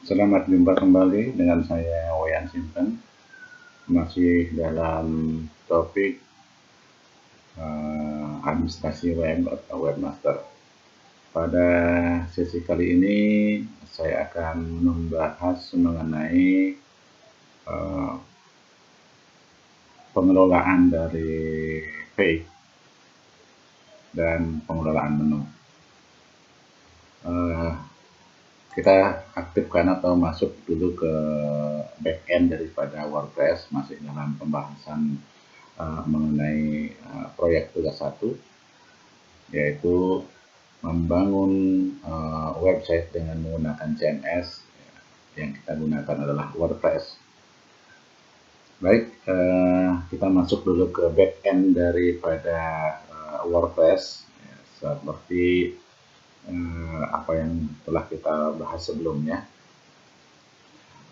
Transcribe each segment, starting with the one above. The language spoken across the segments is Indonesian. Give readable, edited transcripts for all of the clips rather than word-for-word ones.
Selamat jumpa kembali dengan saya Wayan Simpen, masih dalam topik administrasi web atau webmaster. Pada sesi kali ini saya akan membahas mengenai uh, pengelolaan dari page dan pengelolaan menu. Kita aktifkan atau masuk dulu ke backend daripada WordPress, masih dalam pembahasan mengenai proyek tugas 1, yaitu membangun website dengan menggunakan CMS. Yang kita gunakan adalah WordPress. Baik, kita masuk dulu ke backend daripada WordPress, ya, seperti apa yang telah kita bahas sebelumnya.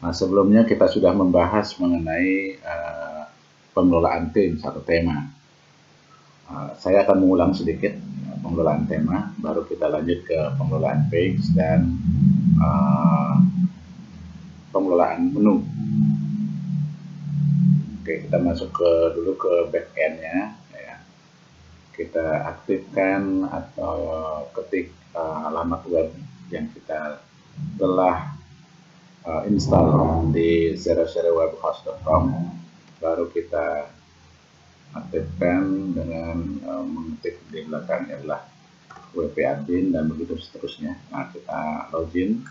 Nah, sebelumnya kita sudah membahas mengenai pengelolaan theme atau tema. Saya akan mengulang sedikit pengelolaan tema, baru kita lanjut ke pengelolaan page dan pengelolaan menu. Oke, kita masuk dulu ke backend-nya. Ya. Kita aktifkan atau ketik alamat web yang kita telah install di zero-zero-webhost.com, baru kita aktifkan dengan mengetik di belakangnya adalah WP admin dan begitu seterusnya. Nah, kita login.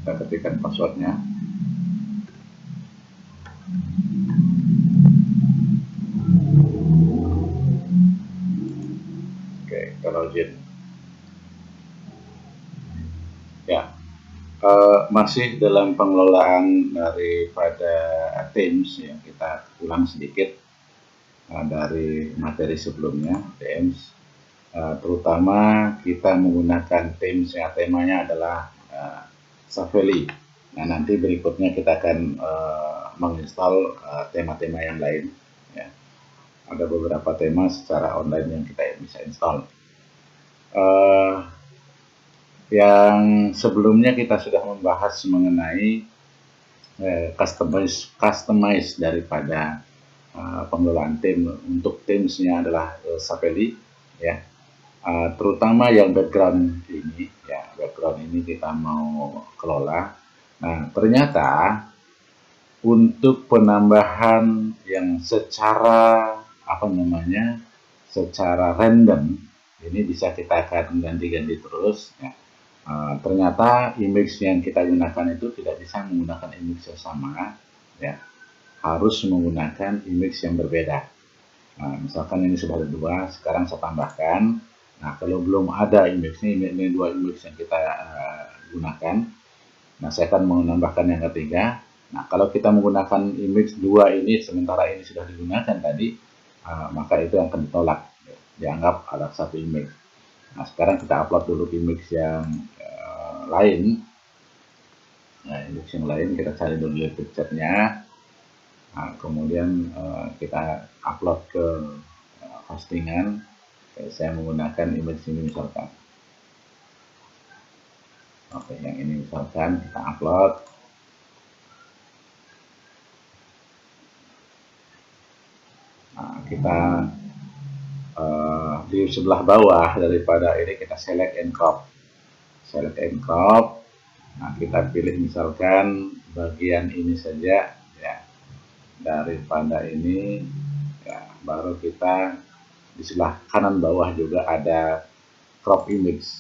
Kita ketikkan passwordnya. Oke, kita login. Ya, masih dalam pengelolaan daripada themes yang kita ulang sedikit dari materi sebelumnya, themes. Terutama kita menggunakan themes yang temanya adalah Savely. Nah, nanti berikutnya kita akan menginstal tema-tema yang lain. Ya. Ada beberapa tema secara online yang kita bisa install. Yang sebelumnya kita sudah membahas mengenai customize daripada pengelolaan theme. Untuk themesnya adalah Savely, ya. Terutama yang background ini, ya, background ini kita mau kelola. Nah, ternyata untuk penambahan yang secara secara random, ini bisa kita akan ganti-ganti terus. Ya. Ternyata image yang kita gunakan itu tidak bisa menggunakan image yang sama, ya, harus menggunakan image yang berbeda. Nah, misalkan ini sudah ada 2, sekarang saya tambahkan. Nah, kalau belum ada image ini 2 image yang kita gunakan. Nah, saya akan menambahkan yang ketiga. Nah, kalau kita menggunakan image 2 ini sementara ini sudah digunakan tadi, maka itu yang akan ditolak, dianggap ada satu image. Nah, sekarang kita upload dulu image yang lain. Nah, image yang lain kita cari dulu picture-nya. Nah, kemudian kita upload ke postingan. Saya menggunakan image ini misalkan. Oke, yang ini misalkan kita upload. Nah, kita di sebelah bawah daripada ini kita select and crop. Select and crop. Nah, kita pilih misalkan bagian ini saja, ya. Daripada ini, ya, baru kita di sebelah kanan bawah juga ada crop image.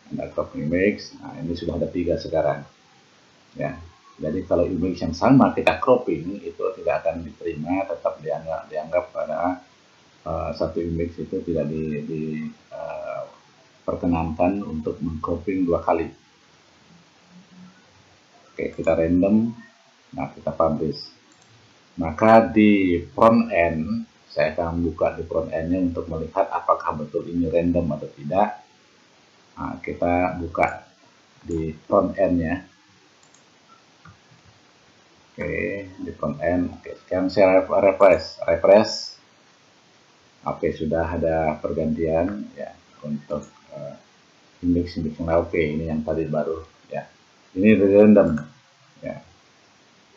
Ada crop image. Nah, ini sudah ada 3 sekarang, ya. Jadi kalau image yang sama kita cropping itu tidak akan diterima, tetap dianggap pada satu image itu tidak diperkenankan untuk mengcropping 2 kali. Oke, kita random. Nah, kita publish. Maka di front end, saya akan buka di front end-nya untuk melihat apakah betul ini random atau tidak. Nah, kita buka di front end-nya. Oke, di front end. Oke, sekarang saya refresh. Oke, sudah ada pergantian, ya, untuk index yang oke. Ini yang tadi baru ya, ini random ya,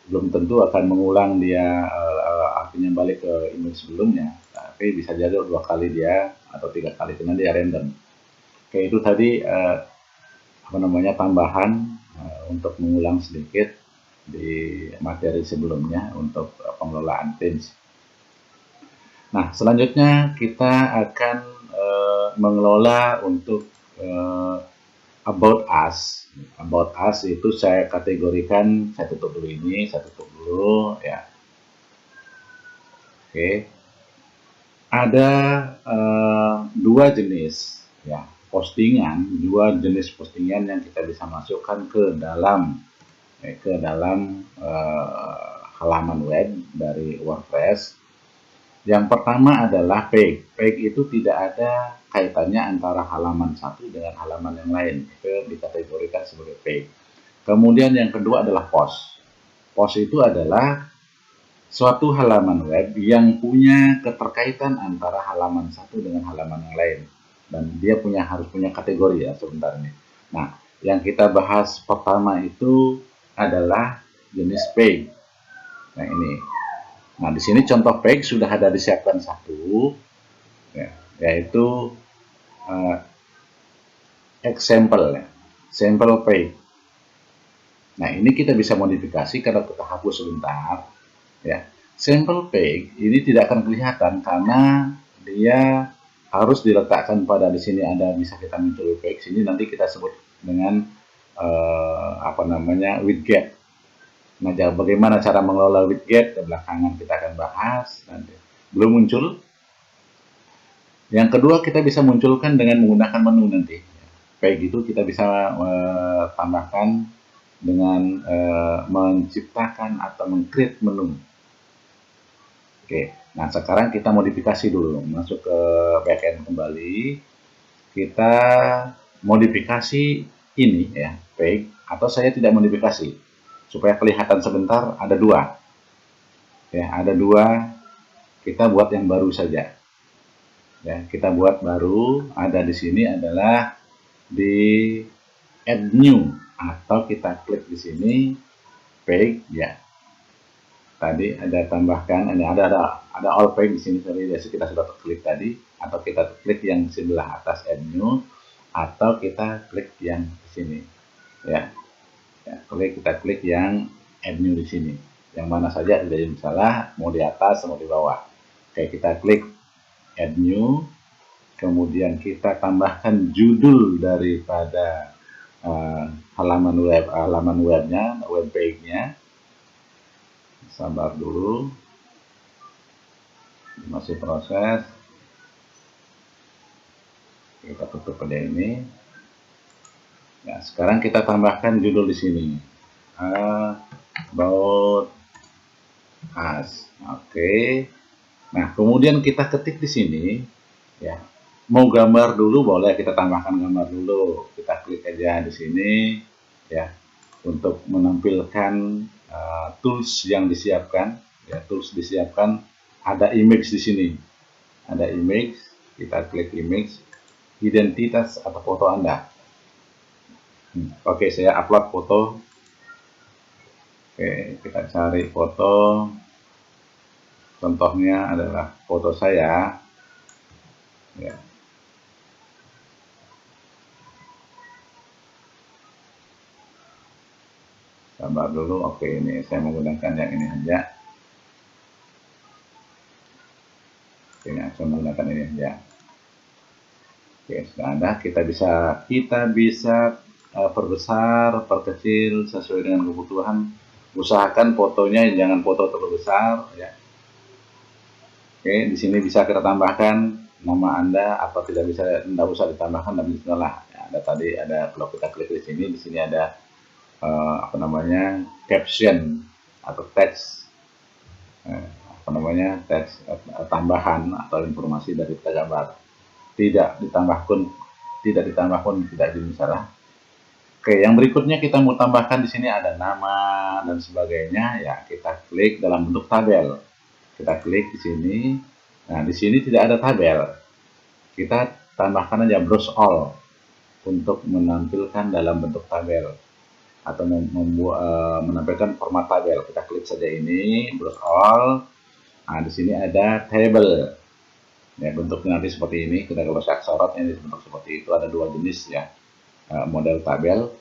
belum tentu akan mengulang dia artinya balik ke image sebelumnya, tapi bisa jadi 2 kali dia atau 3 kali karena dia random. Oke, itu tadi apa namanya, tambahan untuk mengulang sedikit di materi sebelumnya untuk pengelolaan themes. Nah, selanjutnya kita akan mengelola untuk about us. About us itu saya kategorikan, saya tutup dulu ini, saya tutup dulu ya. Oke. Ada dua jenis ya postingan, dua jenis postingan yang kita bisa masukkan ke dalam halaman web dari WordPress. Yang pertama adalah page. Page itu tidak ada kaitannya antara halaman satu dengan halaman yang lain. Itu dikategorikan sebagai page. Kemudian yang kedua adalah post. Post itu adalah suatu halaman web yang punya keterkaitan antara halaman satu dengan halaman yang lain. Dan dia harus punya kategori ya sebentar ini. Nah, yang kita bahas pertama itu adalah jenis page. Nah, ini. Nah, di sini contoh page sudah ada disiapkan satu, ya, yaitu example, ya, sample page. Nah, ini kita bisa modifikasi kalau kita hapus sebentar. Ya, sample page ini tidak akan kelihatan karena dia harus diletakkan pada di sini ada bisa kita muncul page. Ini nanti kita sebut dengan apa namanya widget. Nah, bagaimana cara mengelola widget ke belakangan kita akan bahas nanti. Belum muncul. Yang kedua kita bisa munculkan dengan menggunakan menu nanti. Page itu kita bisa tambahkan dengan menciptakan atau meng-create menu. Oke, nah sekarang kita modifikasi dulu. Masuk ke backend kembali. Kita modifikasi ini ya, page, atau saya tidak modifikasi. Supaya kelihatan sebentar, ada dua. Ya, ada dua. Kita buat yang baru saja. Ya, kita buat baru. Ada di sini adalah di add new atau kita klik di sini page ya. Tadi ada tambahkan, ini ada all page di sini tadi. Kita sudah klik tadi, atau kita klik yang sebelah atas add new, atau kita klik yang di sini. Ya. Ya, kita klik yang add new di sini. Yang mana saja tidak ada masalah, mau di atas mau di bawah. Oke, kita klik add new, kemudian kita tambahkan judul daripada halaman webnya, web page-nya. Sabar dulu, masih proses. Kita tutup pada ini. Nah, sekarang kita tambahkan judul di sini. About us. Oke. Nah, kemudian kita ketik di sini ya. Mau gambar dulu boleh, kita tambahkan gambar dulu. Kita klik aja di sini ya untuk menampilkan tools yang disiapkan. Ya, tools disiapkan ada image di sini. Ada image, kita klik image, identitas atau foto Anda. Oke, saya upload foto. Oke, kita cari foto. Contohnya adalah foto saya. Ya. Sabar dulu. Oke, ini saya menggunakan yang ini saja. Oke, saya menggunakan ini saja. Oke, sudah ada. Kita bisa perbesar, perkecil sesuai dengan kebutuhan. Usahakan fotonya jangan foto terlalu besar ya. Oke, di sini bisa kita tambahkan nama Anda, atau tidak usah ditambahkan, dan bismillah. Ya, ada tadi ada, kalau kita klik di sini ada apa namanya caption atau teks teks tambahan atau informasi dari gambar. Tidak ditambah pun tidak jadi masalah. Oke, yang berikutnya kita mau tambahkan di sini ada nama dan sebagainya ya. Kita klik dalam bentuk tabel. Kita klik di sini. Nah, di sini tidak ada tabel. Kita tambahkan aja browse all. untuk menampilkan dalam bentuk tabel atau menampilkan format tabel. Kita klik saja ini, browse all. Nah, di sini ada table. Ya, bentuknya nanti seperti ini. Kita kalau sorot ini bentuk seperti itu. Ada dua jenis ya model tabel.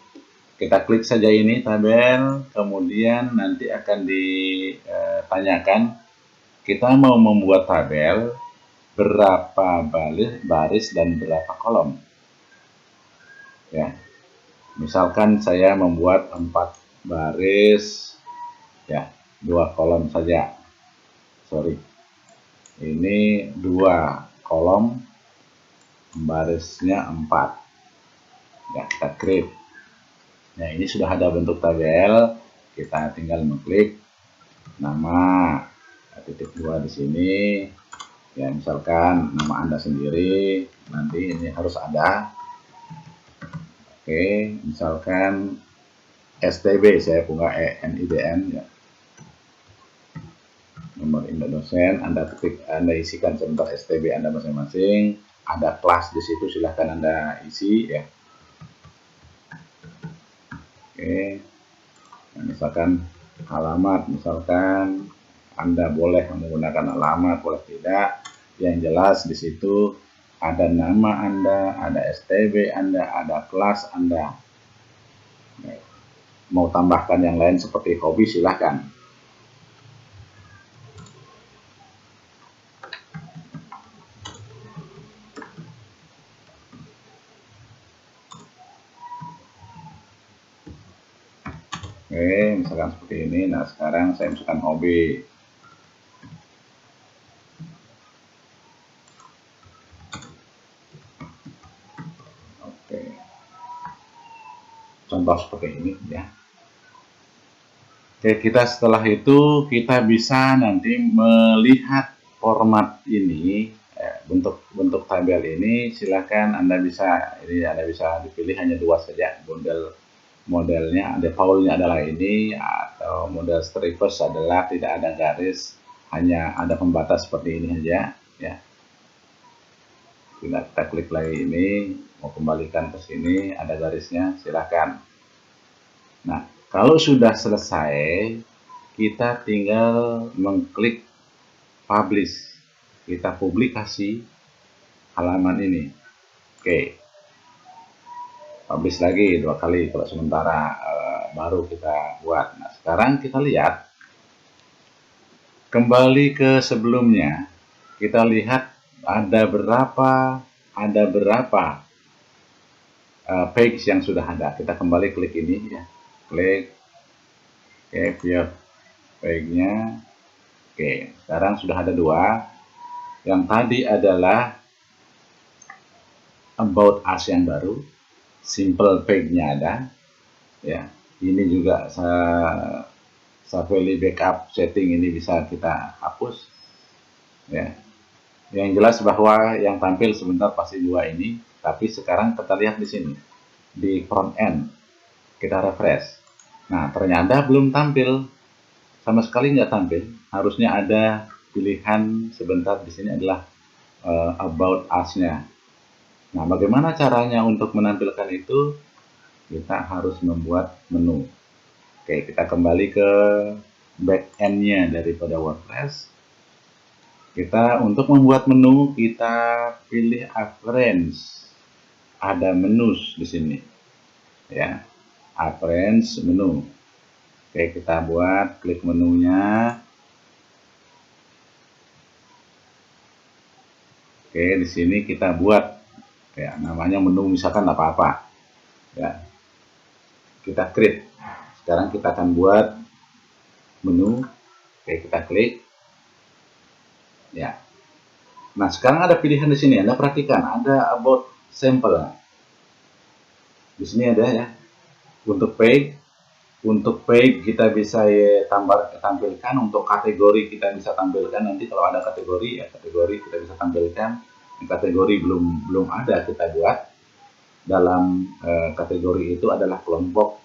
Kita klik saja ini tabel, kemudian nanti akan ditanyakan kita mau membuat tabel berapa baris dan berapa kolom. Ya, misalkan saya membuat 4 baris, ya 2 kolom saja. Sorry, ini 2 kolom, barisnya 4. Ya, kita create. Nah, ini sudah ada bentuk tabel. Kita tinggal mengklik nama, titik 2 di sini. Ya, misalkan nama Anda sendiri, nanti ini harus ada. Oke, misalkan STB, saya punya NIDN ya. Nomor induk dosen, Anda ketik, Anda isikan sebentar STB Anda masing-masing. Ada kelas di situ, silahkan Anda isi ya. Oke, nah, misalkan alamat, misalkan Anda boleh menggunakan alamat, boleh tidak. Yang jelas di situ ada nama Anda, ada STB Anda, ada kelas Anda. Mau tambahkan yang lain seperti hobi, silahkan. Oke, misalkan seperti ini. Nah, sekarang saya misalkan hobi. Oke. Contoh seperti ini ya. Oke, kita setelah itu kita bisa nanti melihat format ini, bentuk tabel ini. Silakan Anda bisa dipilih hanya 2 saja modelnya. Defaultnya adalah ini, atau model Stripes adalah tidak ada garis, hanya ada pembatas seperti ini saja ya. Kita klik lagi ini, mau kembalikan ke sini, ada garisnya, silakan. Nah, kalau sudah selesai, kita tinggal mengklik publish. Kita publikasi halaman ini. Oke. Publish lagi 2 kali kalau sementara, baru kita buat. Nah, sekarang kita lihat. Kembali ke sebelumnya. Kita lihat ada berapa page yang sudah ada. Kita kembali klik ini ya. Klik. Oke, view page-nya. Oke, sekarang sudah ada 2. Yang tadi adalah about us yang baru, simple page-nya ada ya. Ini juga Savely backup setting ini bisa kita hapus ya. Yang jelas bahwa yang tampil sebentar pasti 2 ini, tapi sekarang kita lihat di sini di front end, kita refresh. Nah, ternyata belum tampil, sama sekali nggak tampil. Harusnya ada pilihan sebentar di sini adalah about us-nya. Nah, bagaimana caranya untuk menampilkan itu? Kita harus membuat menu. Oke, kita kembali ke back end-nya daripada WordPress. Kita untuk membuat menu, kita pilih appearance. Ada menus di sini. Ya, appearance menu. Oke, kita buat, klik menunya. Oke, di sini kita buat ya, namanya menu misalkan apa-apa. Ya. Kita create. Sekarang kita akan buat menu. Oke, kita klik. Ya. Nah, sekarang ada pilihan di sini. Anda perhatikan, ada about sample. Di sini ada ya. Untuk page kita bisa tampilkan. Untuk kategori kita bisa tampilkan. Nanti kalau ada kategori ya, kategori kita bisa tampilkan. Kategori belum ada kita buat. Dalam kategori itu adalah kelompok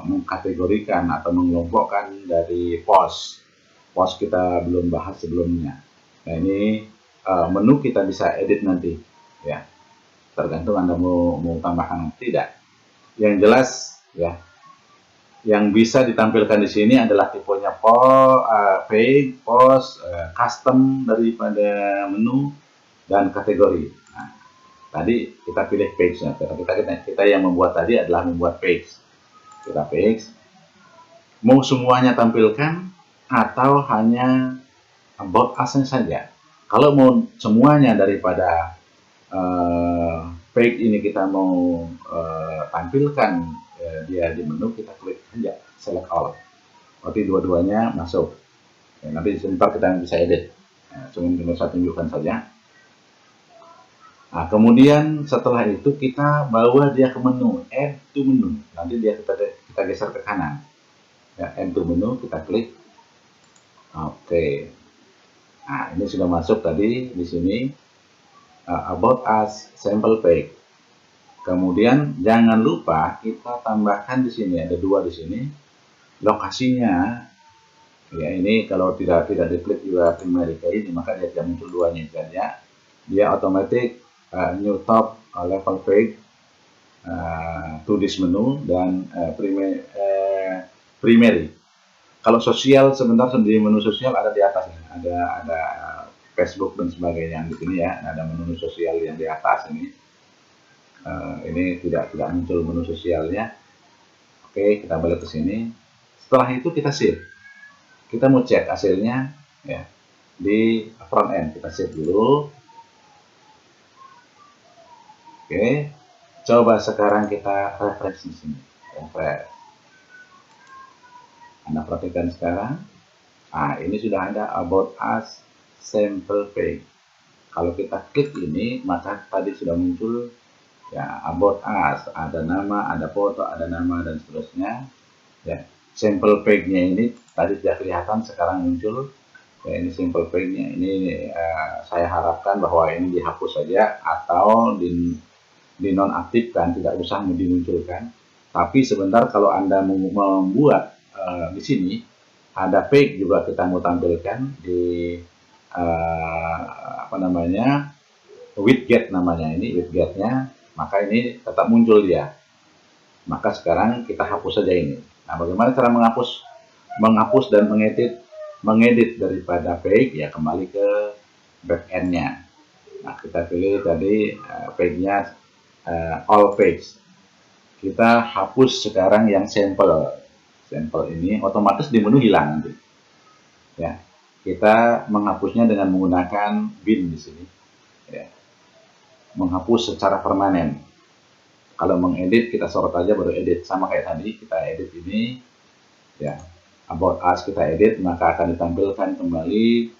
mengkategorikan atau mengelompokkan dari post kita belum bahas sebelumnya. Nah, ini menu kita bisa edit nanti ya. tergantung Anda mau tambahkan tidak. Yang jelas ya, yang bisa ditampilkan di sini adalah tipenya page, post, custom daripada menu, dan kategori. Nah, tadi kita pilih page-nya. Kita yang membuat tadi adalah membuat page. Kita page. Mau semuanya tampilkan atau hanya about us-nya saja. Kalau mau semuanya daripada page ini kita mau tampilkan dia di menu, kita klik saja select all. Berarti dua-duanya masuk. Ya, nanti sebentar kita bisa edit. Nah, cuma saya tunjukkan saja. Nah, kemudian setelah itu kita bawa dia ke menu, add to menu. Nanti dia kita geser ke kanan. Ya, add to menu, kita klik. Oke. Nah, ini sudah masuk tadi di sini. About us sample page. Kemudian jangan lupa kita tambahkan di sini, ada dua di sini. Lokasinya ya, ini kalau tidak diklik juga primary key, maka dia tidak muncul duanya saja. Dia otomatis new top level page to this menu dan primary. Kalau sosial sebentar, di menu sosial ada di atasnya, ada Facebook dan sebagainya di sini ya, ada menu sosial yang di atas ini. Ini tidak muncul menu sosialnya. Oke, kita balik ke sini. Setelah itu kita save. Kita mau cek hasilnya ya di front end. Kita save dulu. Oke, coba sekarang kita refresh di sini. Refresh. Anda perhatikan sekarang. Nah, ini sudah ada about us sample page. Kalau kita klik ini, maka tadi sudah muncul ya about us, ada nama, ada foto, ada nama dan seterusnya. Ya, sample page-nya ini tadi sudah kelihatan, sekarang muncul. Ya, ini sample page-nya ini saya harapkan bahwa ini dihapus saja atau dinonaktifkan, tidak usah dimunculkan. Tapi sebentar kalau Anda membuat di sini ada page juga kita mau tampilkan di widget namanya, ini widgetnya, maka ini tetap muncul dia. Maka sekarang kita hapus saja ini. Nah, bagaimana cara menghapus dan mengedit daripada page ya, kembali ke backend-nya. Nah, kita pilih tadi page-nya all page. Kita hapus sekarang yang sampel ini, otomatis di menu hilang nanti. Ya, kita menghapusnya dengan menggunakan bin di sini. Ya, menghapus secara permanen. Kalau mengedit kita sorot aja baru edit, sama kayak tadi kita edit ini. Ya, about us kita edit, maka akan ditampilkan kembali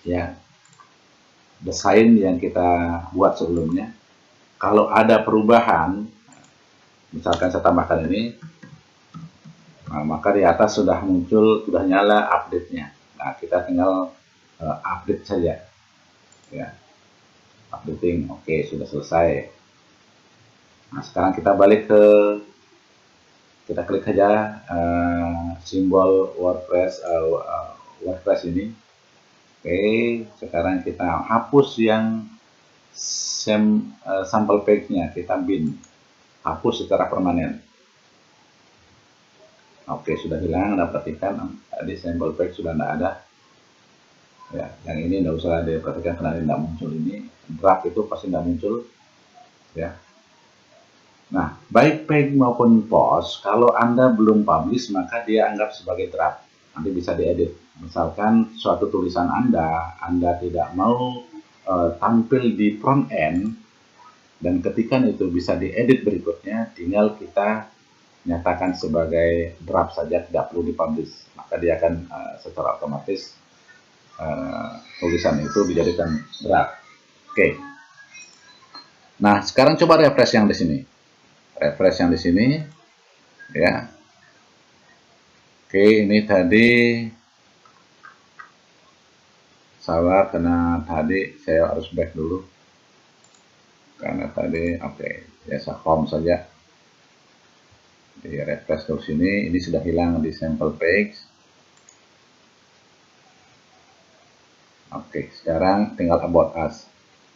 ya desain yang kita buat sebelumnya. Kalau ada perubahan, misalkan saya tambahkan ini, nah, maka di atas sudah muncul, sudah nyala update-nya. Nah, kita tinggal update saja. Ya, updating, oke, sudah selesai. Nah, sekarang kita balik ke, kita klik saja simbol WordPress ini. Oke, sekarang kita hapus yang sampel page-nya, kita bin, hapus secara permanen. Oke, sudah hilang. Anda perhatikan tadi sampel page sudah tidak ada. Ya, yang ini tidak usah diperhatikan karena tidak muncul ini. Draft itu pasti tidak muncul. Ya. Nah, baik page maupun post, kalau Anda belum publish, maka dia anggap sebagai draft. Nanti bisa diedit. Misalkan suatu tulisan Anda tidak mau tampil di front end, dan ketikan itu bisa diedit berikutnya, tinggal kita nyatakan sebagai draft saja, tidak perlu dipublish. Maka dia akan secara otomatis tulisan itu dijadikan draft. Oke. Nah, sekarang coba refresh yang di sini. Refresh yang di sini, ya. Oke, ini tadi salah karena tadi saya harus back dulu. Karena tadi, oke, biasa home saja. Di refresh ke sini, ini sudah hilang di sample page. Oke, sekarang tinggal about us.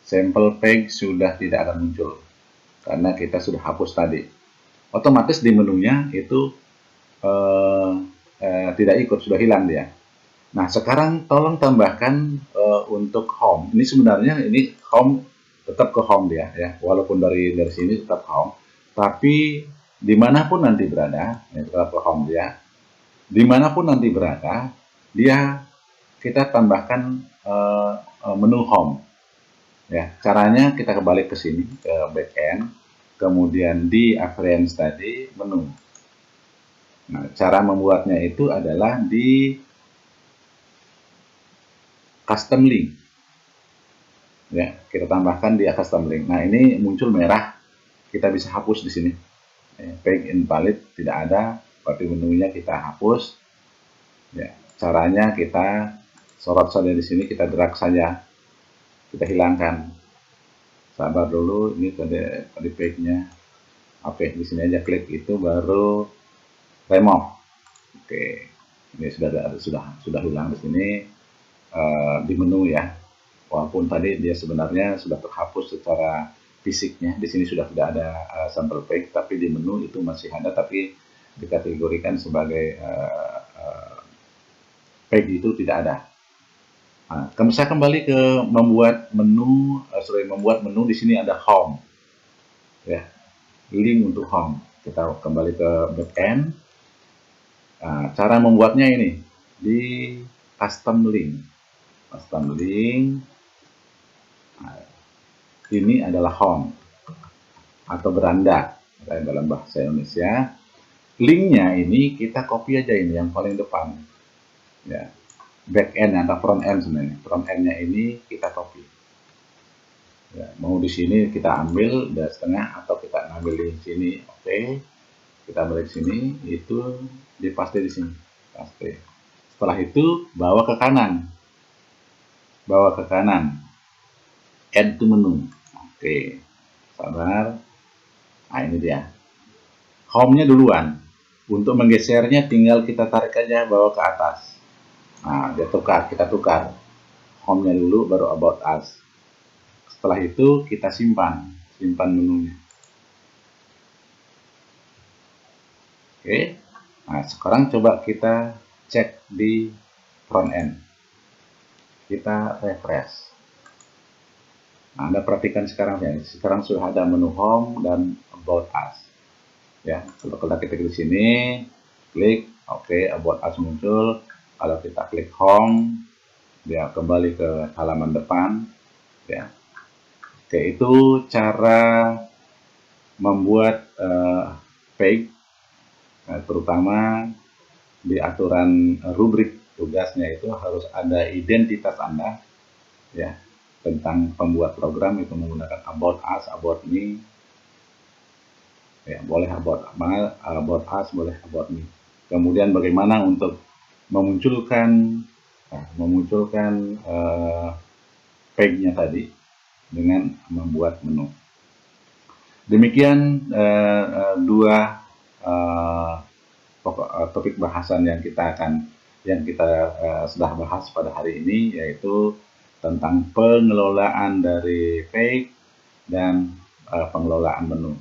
sampel page sudah tidak akan muncul karena kita sudah hapus tadi. Otomatis di menunya itu tidak ikut, sudah hilang dia. Nah, sekarang tolong tambahkan untuk home. Ini sebenarnya ini home, tetap ke home dia ya, walaupun dari sini tetap home, tapi dimanapun nanti berada, ya, tetap ke home dia. Dimanapun nanti berada, dia kita tambahkan menu home. Ya, caranya kita kembali ke sini ke backend, kemudian di appearance tadi menu. Nah, cara membuatnya itu adalah di custom link. Ya, kita tambahkan di custom link. Nah, ini muncul merah, kita bisa hapus di sini. Page invalid tidak ada, berarti menunya kita hapus. Ya, caranya kita sorot saja di sini, kita drag saja, kita hilangkan. Sabar dulu, ini tadi page-nya. Oke, di sini aja klik itu baru remove. Oke, ini sudah hilang di sini di menu ya. Walaupun tadi dia sebenarnya sudah terhapus secara fisiknya, di sini sudah tidak ada sampel page, tapi di menu itu masih ada, tapi dikategorikan sebagai page itu tidak ada. Nah, saya kembali ke membuat menu, membuat menu di sini ada home, ya, link untuk home. Kita kembali ke backend. Nah, cara membuatnya ini di custom link. Custom link. Nah, ini adalah home atau beranda dalam bahasa Indonesia. Linknya ini kita copy aja ini yang paling depan. Ya, back end atau front end sebenarnya. Front endnya ini kita copy. Ya, mau di sini kita ambil dari setengah atau kita ambil di sini. Oke, kita balik sini, itu dipaste di sini. Paste. Setelah itu bawa ke kanan. Bawa ke kanan. Add to menu. Oke, sabar. Nah, ini dia. Home-nya duluan. Untuk menggesernya tinggal kita tarik aja bawa ke atas. Nah, dia tukar, kita tukar. Home-nya dulu baru about us. Setelah itu kita simpan menunya. Oke. Nah, sekarang coba kita cek di front end. Kita refresh. Nah, Anda perhatikan sekarang ya. Sekarang sudah ada menu home dan about us. Ya, kalau kita klik di sini, klik, oke, about us muncul. Kalau kita klik home, dia kembali ke halaman depan. Ya, oke, itu cara membuat page, terutama di aturan rubrik tugasnya itu harus ada identitas Anda, ya, tentang pembuat program itu menggunakan about us, about me, ya, boleh about us, boleh about me. Kemudian bagaimana untuk memunculkan page-nya tadi dengan membuat menu. Demikian dua topik bahasan yang kita sudah bahas pada hari ini, yaitu tentang pengelolaan dari page dan pengelolaan menu.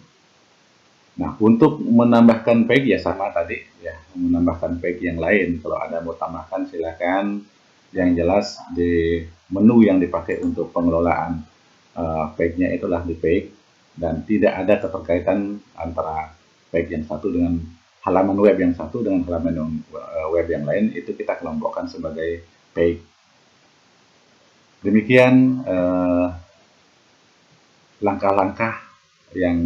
Nah, untuk menambahkan page ya sama tadi ya, menambahkan page yang lain. Kalau ada mau tambahkan silakan. Yang jelas di menu yang dipakai untuk pengelolaan page-nya itulah di page, dan tidak ada keterkaitan antara page yang satu dengan halaman web yang satu dengan halaman web yang lain. Itu kita kelompokkan sebagai page. Demikian langkah-langkah yang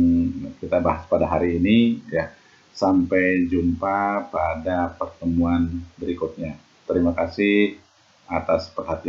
kita bahas pada hari ini ya. Sampai jumpa pada pertemuan berikutnya. Terima kasih atas perhatian.